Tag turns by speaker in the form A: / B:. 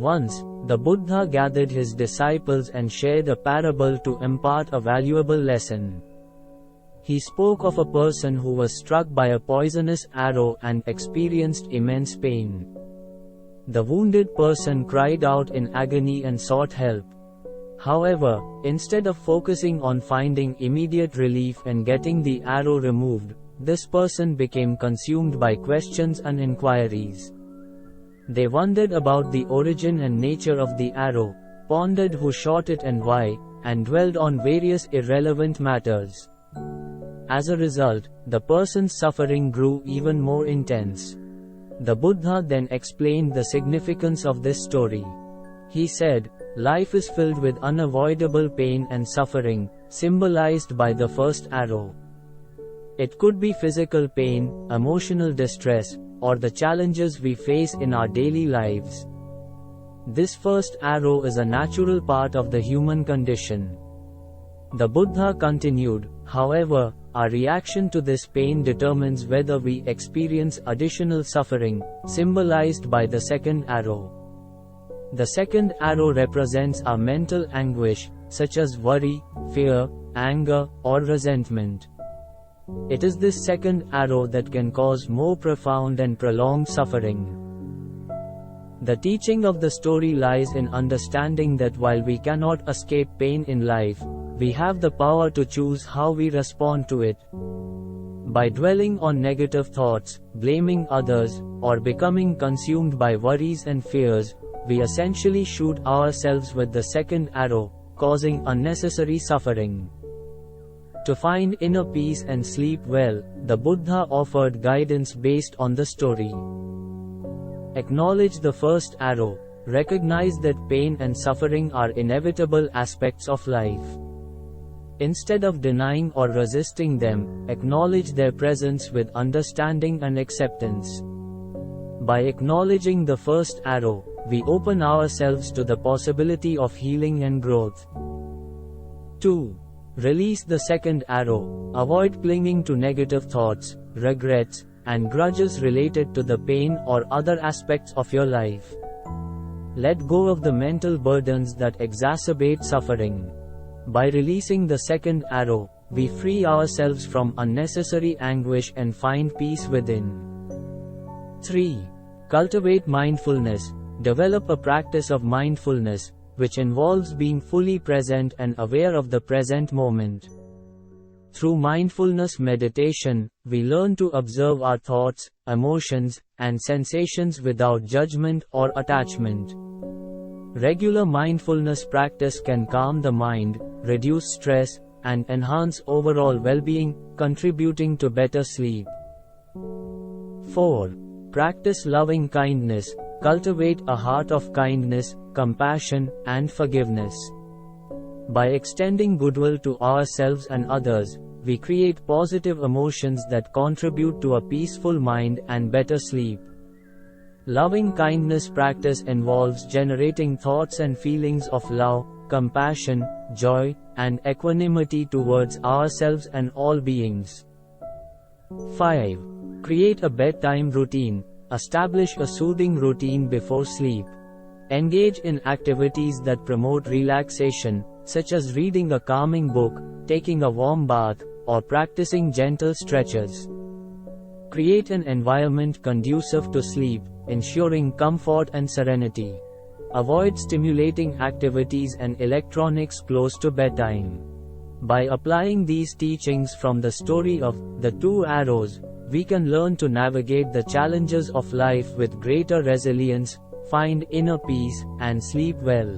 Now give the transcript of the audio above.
A: Once, the Buddha gathered his disciples and shared a parable to impart a valuable lesson. He spoke of a person who was struck by a poisonous arrow and experienced immense pain. The wounded person cried out in agony and sought help. However, instead of focusing on finding immediate relief and getting the arrow removed, this person became consumed by questions and inquiries. They wondered about the origin and nature of the arrow, pondered who shot it and why, and dwelled on various irrelevant matters. As a result, the person's suffering grew even more intense. The Buddha then explained the significance of this story. He said, "Life is filled with unavoidable pain and suffering, symbolized by the first arrow. It could be physical pain, emotional distress, or the challenges we face in our daily lives. This first arrow is a natural part of the human condition." The Buddha continued, "However, our reaction to this pain determines whether we experience additional suffering, symbolized by the second arrow. The second arrow represents our mental anguish, such as worry, fear, anger, or resentment. It is this second arrow that can cause more profound and prolonged suffering." The teaching of the story lies in understanding that while we cannot escape pain in life, we have the power to choose how we respond to it. By dwelling on negative thoughts, blaming others, or becoming consumed by worries and fears, we essentially shoot ourselves with the second arrow, causing unnecessary suffering. To find inner peace and sleep well, the Buddha offered guidance based on the story. Acknowledge the first arrow. Recognize that pain and suffering are inevitable aspects of life. Instead of denying or resisting them, acknowledge their presence with understanding and acceptance. By acknowledging the first arrow, we open ourselves to the possibility of healing and growth. 2. Release the second arrow. Avoid clinging to negative thoughts, regrets, and grudges related to the pain or other aspects of your life. Let go of the mental burdens that exacerbate suffering. By releasing the second arrow, we free ourselves from unnecessary anguish and find peace within. 3. Cultivate mindfulness. Develop a practice of mindfulness, which involves being fully present and aware of the present moment. Through mindfulness meditation, we learn to observe our thoughts, emotions, and sensations without judgment or attachment. Regular mindfulness practice can calm the mind, reduce stress, and enhance overall well-being, contributing to better sleep. 4. Practice loving kindness. Cultivate a heart of kindness, compassion, and forgiveness. By extending goodwill to ourselves and others, we create positive emotions that contribute to a peaceful mind and better sleep. Loving kindness practice involves generating thoughts and feelings of love, compassion, joy, and equanimity towards ourselves and all beings. 5. Create a bedtime routine. Establish a soothing routine before sleep. Engage in activities that promote relaxation, such as reading a calming book, taking a warm bath, or practicing gentle stretches. Create an environment conducive to sleep, ensuring comfort and serenity. Avoid stimulating activities and electronics close to bedtime. By applying these teachings from the story of the two arrows, we can learn to navigate the challenges of life with greater resilience, find inner peace, and sleep well.